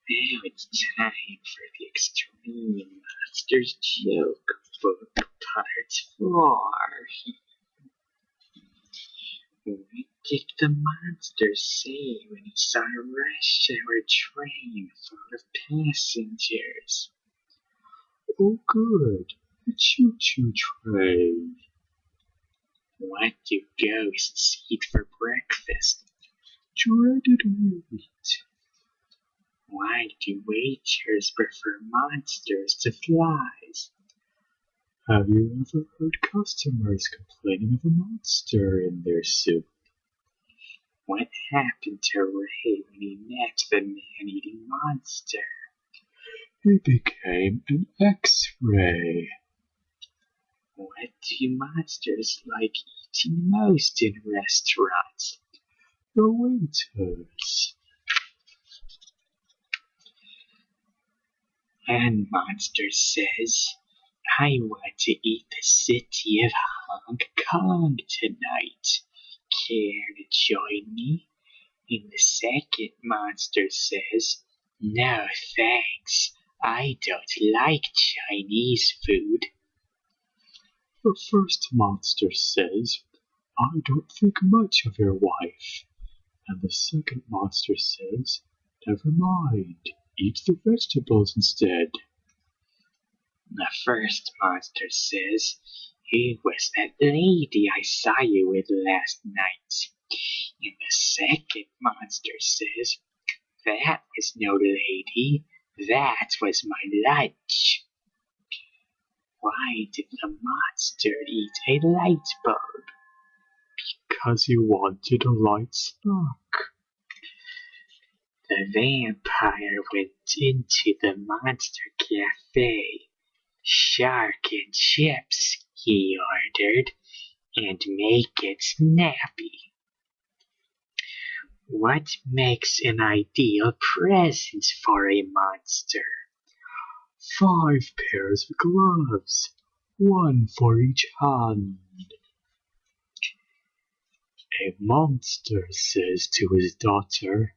Now it's time for the Extreme Masters joke book part 4. What did the monster say when he saw a rush hour train full of passengers? Oh good, a choo-choo train. What do ghosts eat for breakfast? Dreaded wheat. Why do waiters prefer monsters to flies? Have you ever heard customers complaining of a monster in their soup? What happened to Ray when he met the man-eating monster? He became an X-ray. What do monsters like eating most in restaurants? The waiters. One monster says, I want to eat the city of Hong Kong tonight. Care to join me? And the second monster says, no thanks, I don't like Chinese food. The first monster says, I don't think much of your wife. And the second monster says, never mind, eat the vegetables instead. The first monster says, who was that lady I saw you with last night? And the second monster says, that was no lady, that was my lunch. Why did the monster eat a light bulb? Because he wanted a light snack. The vampire went into the monster cafe. Shark and chips, he ordered, and make it snappy. What makes an ideal present for a monster? 5 pairs of gloves, 1 for each hand. A monster says to his daughter,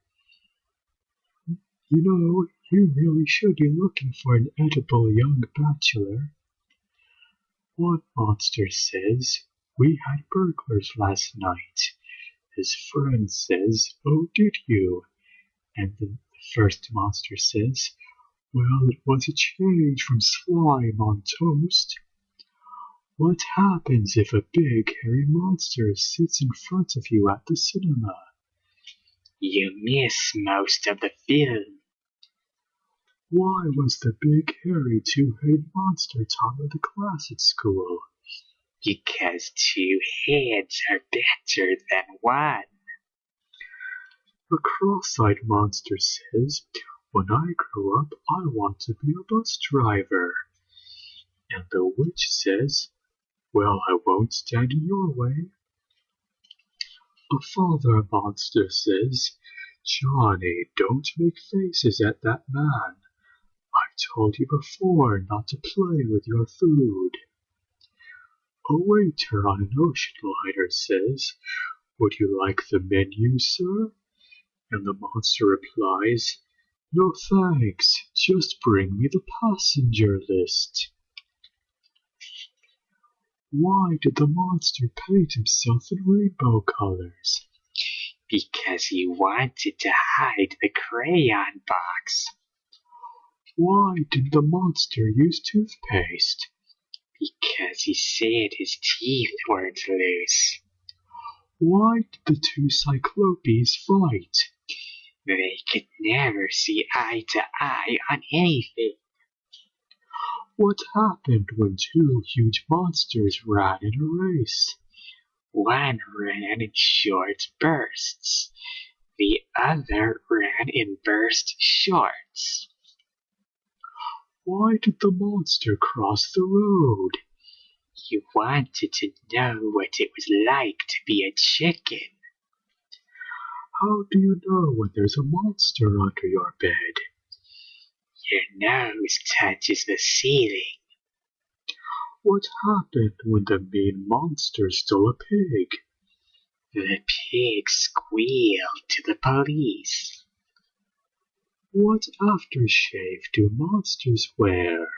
you know, you really should be looking for an edible young bachelor. One monster says, we had burglars last night. His friend says, oh did you? And the first monster says, well, it was a change from slime on toast. What happens if a big hairy monster sits in front of you at the cinema? You miss most of the film. Why was the big hairy two-headed monster top of the class at school? Because 2 heads are better than 1. The cross-eyed monster says, when I grow up, I want to be a bus driver. And the witch says, well, I won't stand in your way. A father monster says, Johnny, don't make faces at that man. I've told you before not to play with your food. A waiter on an ocean liner says, would you like the menu, sir? And the monster replies, no thanks, just bring me the passenger list. Why did the monster paint himself in rainbow colors? Because he wanted to hide the crayon box. Why did the monster use toothpaste? Because he said his teeth weren't loose. Why did the 2 cyclopes fight? They could never see eye to eye on anything. What happened when 2 huge monsters ran in a race? One ran in short bursts. The other ran in burst shorts. Why did the monster cross the road? He wanted to know what it was like to be a chicken. How do you know when there's a monster under your bed? Your nose touches the ceiling. What happened when the mean monster stole a pig? The pig squealed to the police. What aftershave do monsters wear?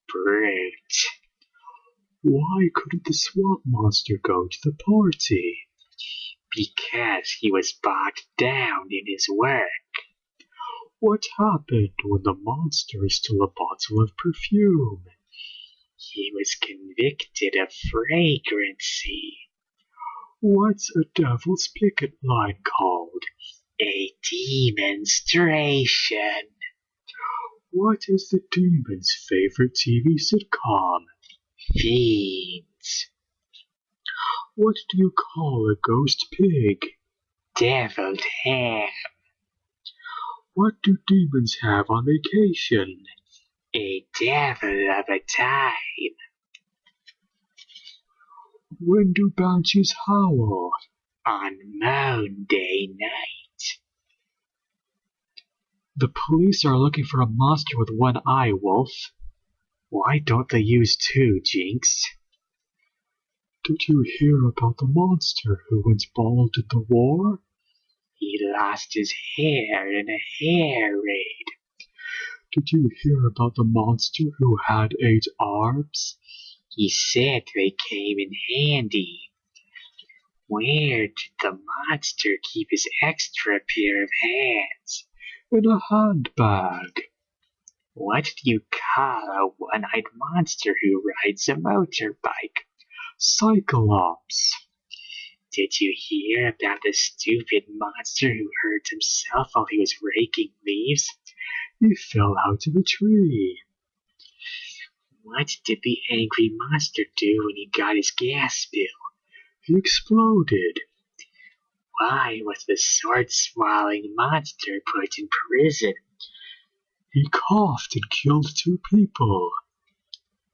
Brute. Why couldn't the swamp monster go to the party? Because he was bogged down in his work. What happened when the monster stole a bottle of perfume? He was convicted of fragrancy. What's a devil's picket line called? A demonstration. What is the demon's favorite TV sitcom? Fiends. What do you call a ghost pig? Deviled ham. What do demons have on vacation? A devil of a time. When do banshees howl? On Monday night. The police are looking for a monster with one eye, Wulf. Why don't they use two, Jinx? Did you hear about the monster who went bald in the war? He lost his hair in a hair raid. Did you hear about the monster who had 8 arms? He said they came in handy. Where did the monster keep his extra pair of hands? In a handbag. What do you call a one-eyed monster who rides a motorbike? Cyclops. Did you hear about the stupid monster who hurt himself while he was raking leaves? He fell out of a tree. What did the angry monster do when he got his gas bill? He exploded. Why was the sword-swallowing monster put in prison? He coughed and killed 2 people.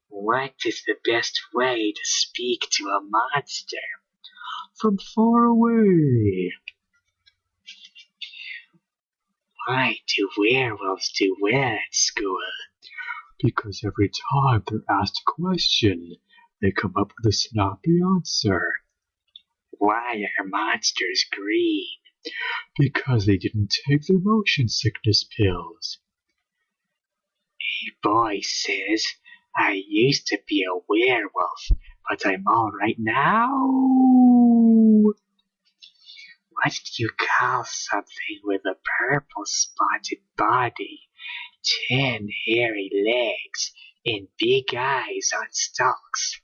What is the best way to speak to a monster? From far away. Why do werewolves do well at school? Because every time they're asked a question, they come up with a snappy answer. Why are monsters green? Because they didn't take their motion sickness pills. A boy says, I used to be a werewolf, but I'm all right now. What do you call something with a purple spotted body, 10 hairy legs, and big eyes on stalks?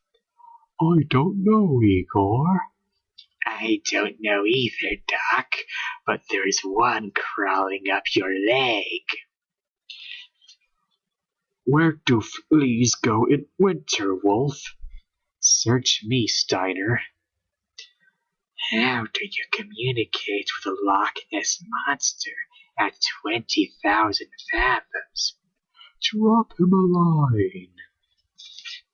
I don't know, Igor. I don't know either, Doc, but there's one crawling up your leg. Where do fleas go in winter, Wulf? Search me, Steiner. How do you communicate with a Loch Ness monster at 20,000 fathoms? Drop him a line.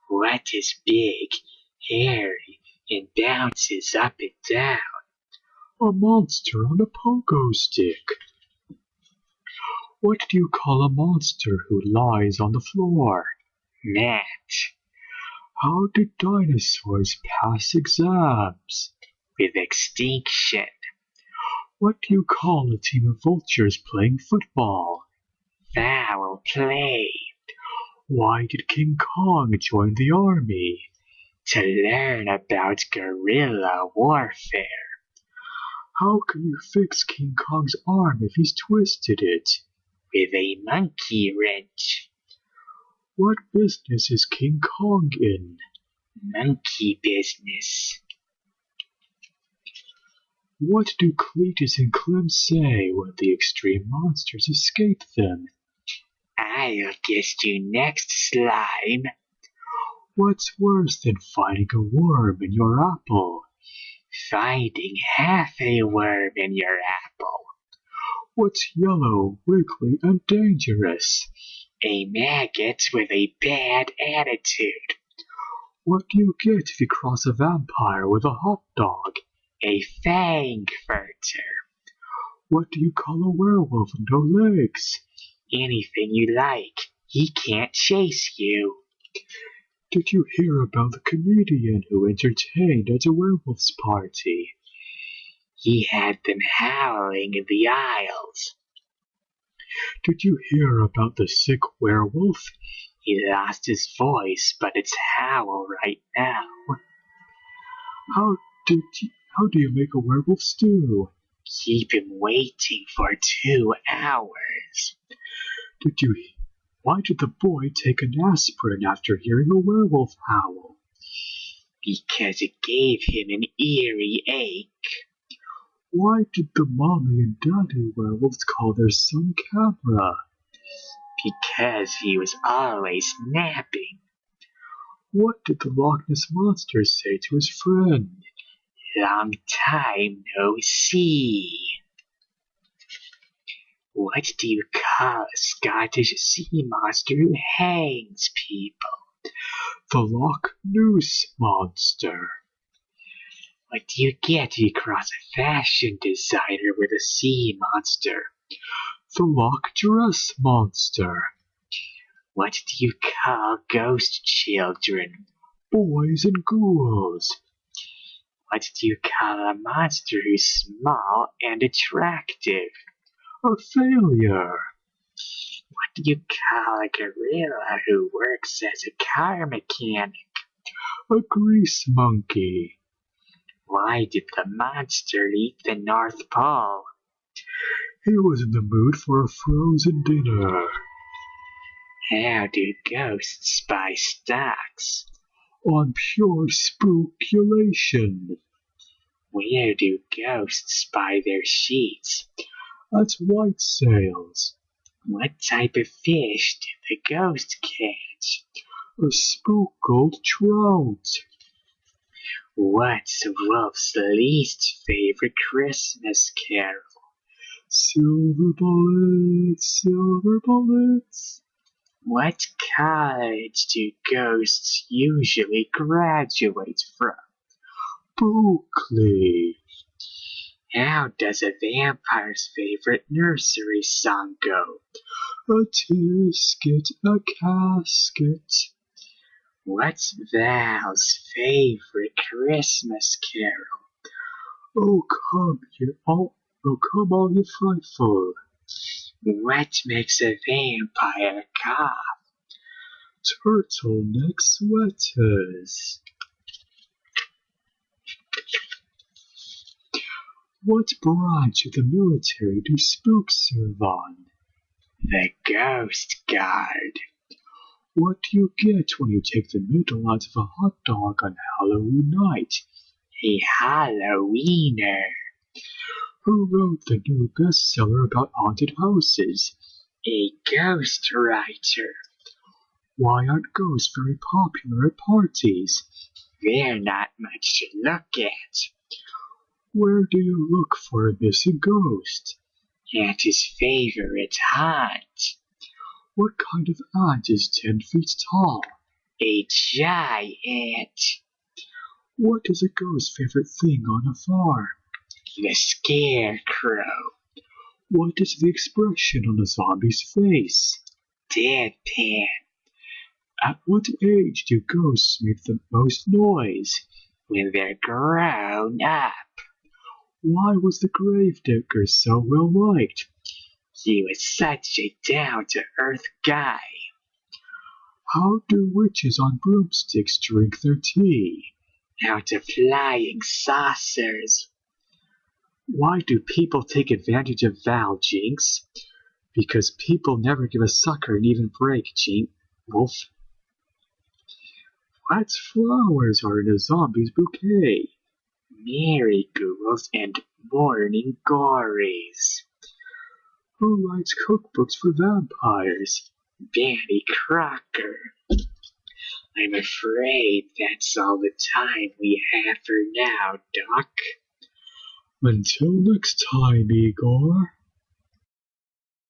What is big, hairy, and bounces up and down? A monster on a pogo stick. What do you call a monster who lies on the floor? Mat. How did dinosaurs pass exams? With extinction. What do you call a team of vultures playing football? Foul play. Why did King Kong join the army? To learn about guerrilla warfare. How can you fix King Kong's arm if he's twisted it? With a monkey wrench. What business is King Kong in? Monkey business. What do Cletus and Clem say when the extreme monsters escape them? I'll get you next, slime. What's worse than finding a worm in your apple? Finding half a worm in your apple. What's yellow, wiggly, and dangerous? A maggot with a bad attitude. What do you get if you cross a vampire with a hot dog? A fangfurter. What do you call a werewolf with no legs? Anything you like. He can't chase you. Did you hear about the comedian who entertained at a werewolf's party? He had them howling in the aisles. Did you hear about the sick werewolf? He lost his voice, but it's howl right now. How how do you make a werewolf stew? Keep him waiting for 2 hours. Why did the boy take an aspirin after hearing a werewolf howl? Because it gave him an eerie ache. Why did the mommy and daddy werewolves call their son Camera? Because he was always napping. What did the Loch Ness Monster say to his friend? Long time no see. What do you call a Scottish sea monster who hangs people? The Loch Ness Monster. What do you get if you cross a fashion designer with a sea monster? The Loch Dress Monster. What do you call ghost children? Boys and ghouls. What do you call a monster who's small and attractive? A failure. What do you call a gorilla who works as a car mechanic? A grease monkey. Why did the monster eat the North Pole? He was in the mood for a frozen dinner. How do ghosts buy stocks? On pure speculation. Where do ghosts buy their sheets? At white sales. What type of fish did the ghost catch? A speckled trout. What's Wulf's least favorite Christmas carol? Silver bullets, silver bullets. What college do ghosts usually graduate from? Berkeley. How does a vampire's favorite nursery song go? A tisket, a casket. What's Val's favorite Christmas carol? Oh come all you frightful. What makes a vampire cough? Turtleneck sweaters. What branch of the military do spooks serve on? The Ghost Guard. What do you get when you take the middle out of a hot dog on Halloween night? A Halloweener. Who wrote the new bestseller about haunted houses? A ghost writer. Why aren't ghosts very popular at parties? They're not much to look at. Where do you look for a missing ghost? At his favorite haunt. What kind of ant is 10 feet tall? A giant. What is a ghost's favorite thing on a farm? The scarecrow. What is the expression on a zombie's face? Deadpan. At what age do ghosts make the most noise? When they're grown up. Why was the gravedigger so well liked? He was such a down-to-earth guy. How do witches on broomsticks drink their tea? Out of flying saucers. Why do people take advantage of Val, Jinx? Because people never give a sucker an even break, Wulf. What flowers are in a zombie's bouquet? Marigolds and morning glories. Who writes cookbooks for vampires? Danny Crocker. I'm afraid that's all the time we have for now, Doc. Until next time, Igor.